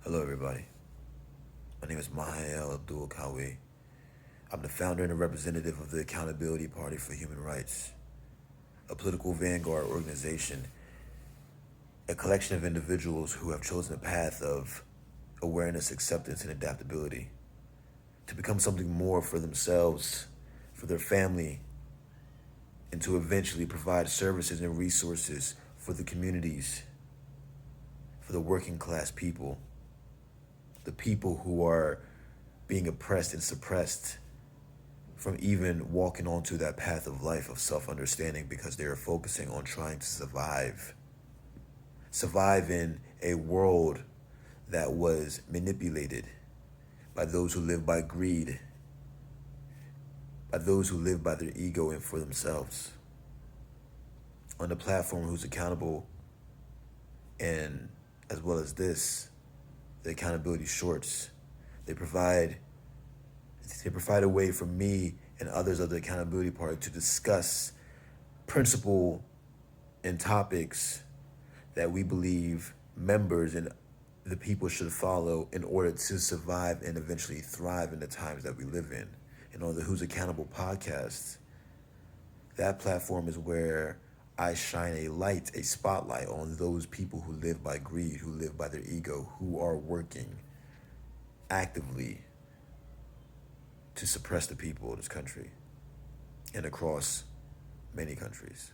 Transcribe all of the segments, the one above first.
Hello, everybody. My name is Mahael Abdul-Qawi. I'm the founder and a representative of the Accountability Party for Human Rights, a political vanguard organization, a collection of individuals who have chosen a path of awareness, acceptance, and adaptability to become something more for themselves, for their family, and to eventually provide services and resources for the communities, for the working class people, the people who are being oppressed and suppressed from even walking onto that path of life of self-understanding because they are focusing on trying to survive. Survive in a world that was manipulated by those who live by greed, by those who live by their ego and for themselves. On the platform who's accountable, and as well as this, the accountability shorts, they provide a way for me and others of the accountability party to discuss principle and topics that we believe members and the people should follow in order to survive and eventually thrive in the times that we live in. And on the Who's Accountable podcast, that platform is where I shine a spotlight on those people who live by greed, who live by their ego, who are working actively to suppress the people of this country and across many countries.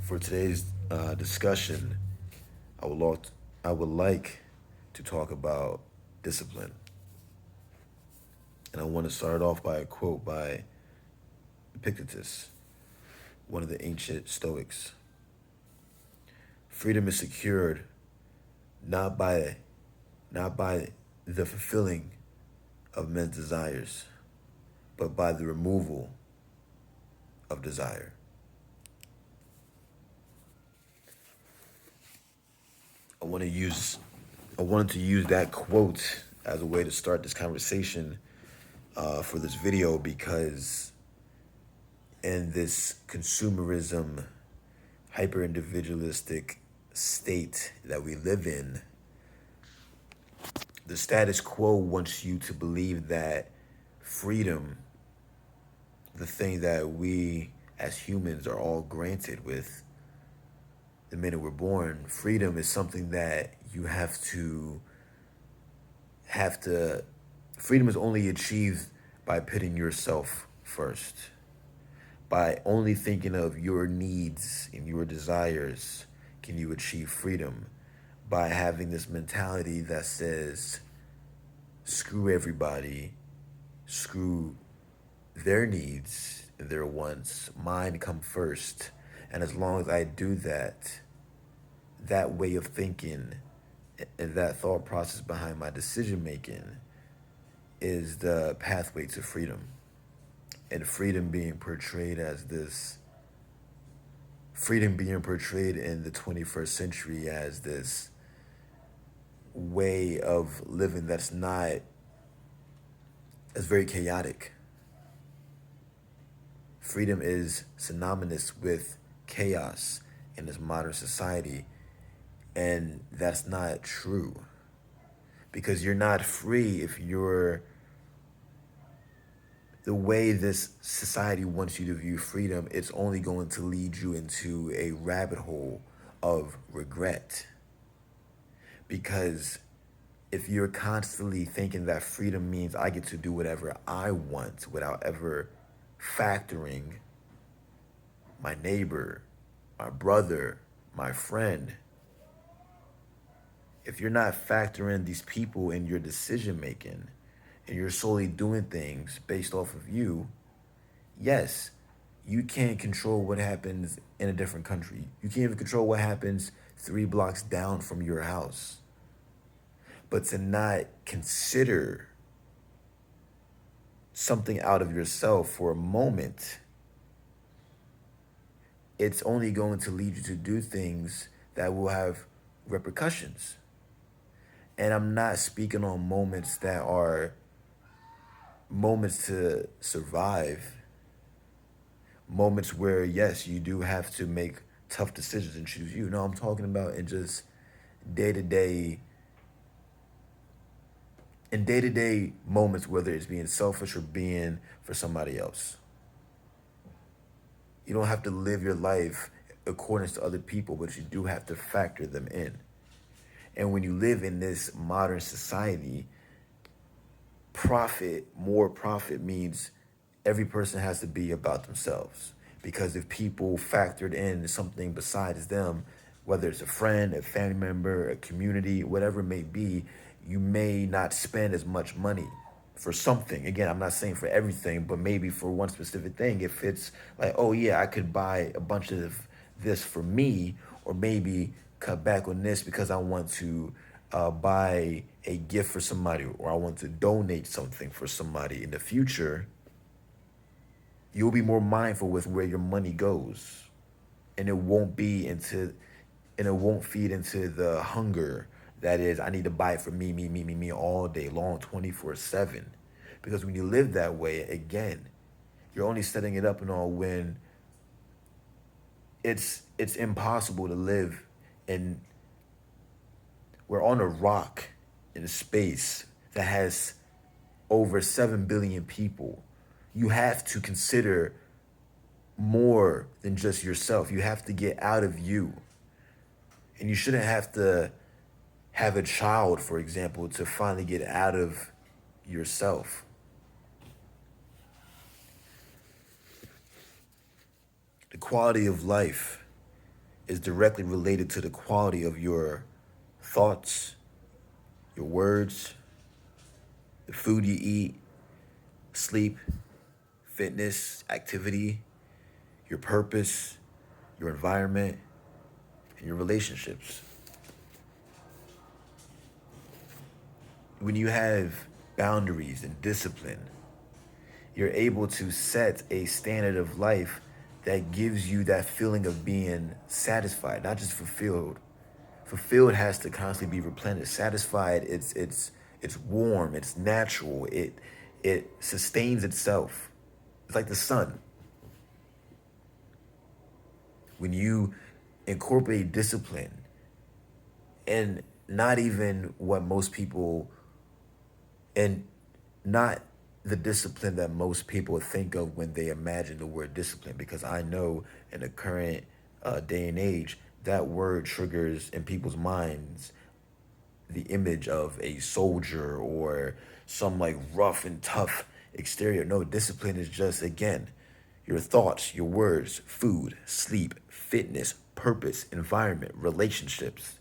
For today's discussion, I would like to talk about discipline. And I want to start off by a quote by Epictetus, one of the ancient Stoics. Freedom is secured not by the fulfilling of men's desires, but by the removal of desire. I wanted to use that quote as a way to start this conversation for this video because in this consumerism, hyper-individualistic state that we live in, the status quo wants you to believe that freedom, the thing that we as humans are all granted with the minute we're born, freedom is something that you freedom is only achieved by putting yourself first, by only thinking of your needs and your desires can you achieve freedom. By having this mentality that says, screw everybody, screw their needs, their wants, mine come first. And as long as I do that, that way of thinking and that thought process behind my decision making is the pathway to freedom. And freedom being portrayed in the 21st century as this way of living that's very chaotic. Freedom is synonymous with chaos in this modern society, and that's not true. Because you're not free if the way this society wants you to view freedom, it's only going to lead you into a rabbit hole of regret. Because if you're constantly thinking that freedom means I get to do whatever I want without ever factoring my neighbor, my brother, my friend, if you're not factoring these people in your decision making and you're solely doing things based off of you, yes, you can't control what happens in a different country. You can't even control what happens 3 blocks down from your house. But to not consider something out of yourself for a moment, it's only going to lead you to do things that will have repercussions. And I'm not speaking on moments that are moments to survive, moments where, yes, you do have to make tough decisions and choose you. No, I'm talking about in just day-to-day in day-to-day moments, whether it's being selfish or being for somebody else. You don't have to live your life according to other people, but you do have to factor them in. And when you live in this modern society, more profit means every person has to be about themselves. Because if people factored in something besides them, whether it's a friend, a family member, a community, whatever it may be, you may not spend as much money for something. Again, I'm not saying for everything, but maybe for one specific thing. If it's like, oh yeah, I could buy a bunch of this for me, or maybe cut back on this because I want to buy a gift for somebody, or I want to donate something for somebody in the future, you'll be more mindful with where your money goes, and it won't feed into the hunger that is, I need to buy it for me all day long, 24/7. Because when you live that way, again, you're only setting it up and all when it's impossible to live in. We're on a rock in space that has over 7 billion people. You have to consider more than just yourself. You have to get out of you. And you shouldn't have to have a child, for example, to finally get out of yourself. The quality of life is directly related to the quality of your thoughts, your words, the food you eat, sleep, fitness, activity, your purpose, your environment, and your relationships. When you have boundaries and discipline, you're able to set a standard of life that gives you that feeling of being satisfied, not just fulfilled. Fulfilled has to constantly be replenished. Satisfied, it's warm, it's natural, it sustains itself. It's like the sun. When you incorporate discipline, and not even what most people, and not the discipline that most people think of when they imagine the word discipline, because I know in the current day and age, that word triggers in people's minds the image of a soldier or some like rough and tough exterior. No, discipline is just, again, your thoughts, your words, food, sleep, fitness, purpose, environment, relationships.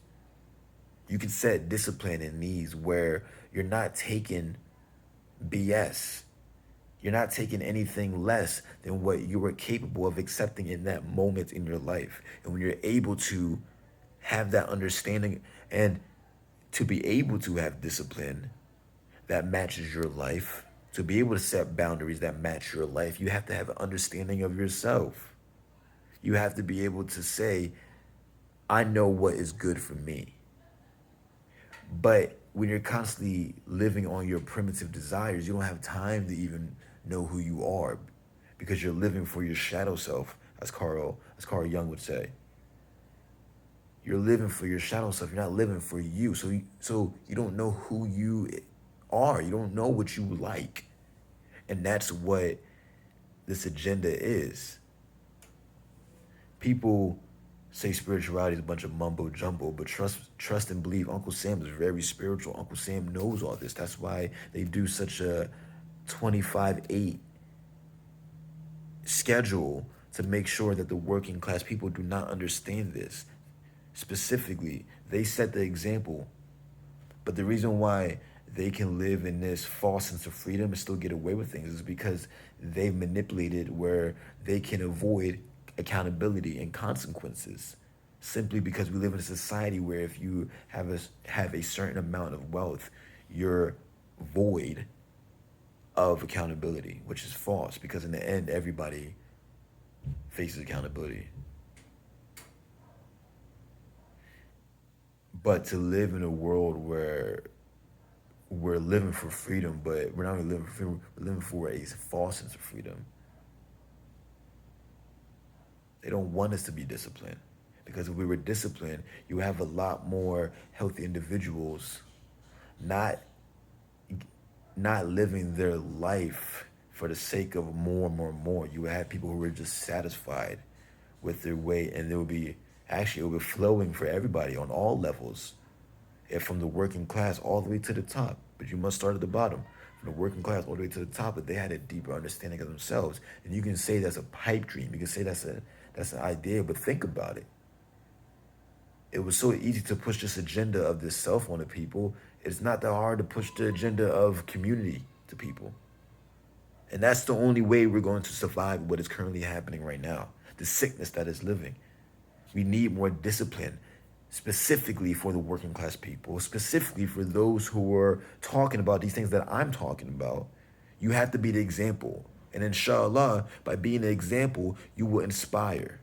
You can set discipline in these where you're not taking BS. You're not taking anything less than what you were capable of accepting in that moment in your life. And when you're able to have that understanding, and to be able to have discipline that matches your life, to be able to set boundaries that match your life, you have to have an understanding of yourself. You have to be able to say, I know what is good for me. But when you're constantly living on your primitive desires, you don't have time to even know who you are, because you're living for your shadow self, as Carl Jung would say. You're living for your shadow self. You're not living for you. So you don't know who you are. You don't know what you like. And that's what this agenda is. People say spirituality is a bunch of mumbo jumbo, but trust and believe Uncle Sam is very spiritual. Uncle Sam knows all this. That's why they do such a 25/8 schedule, to make sure that the working class people do not understand this. Specifically, they set the example. But the reason why they can live in this false sense of freedom and still get away with things is because they've manipulated where they can avoid accountability and consequences, simply because we live in a society where if you have a certain amount of wealth, you're void of accountability, which is false, because in the end everybody faces accountability. But to live in a world where we're living for freedom, but we're not really living for freedom, we're living for a false sense of freedom. They don't want us to be disciplined, because if we were disciplined, you have a lot more healthy individuals not not living their life for the sake of more and more and more. You would have people who were just satisfied with their way, and there would be actually it would be flowing for everybody on all levels, and from the working class all the way to the top. But you must start at the bottom, from the working class all the way to the top. But they had a deeper understanding of themselves, and you can say that's a pipe dream. You can say that's an idea, but think about it. It was so easy to push this agenda of this self on the people. It's not that hard to push the agenda of community to people. And that's the only way we're going to survive what is currently happening right now, the sickness that is living. We need more discipline, specifically for the working class people, specifically for those who are talking about these things that I'm talking about. You have to be the example. And inshallah, by being the example, you will inspire.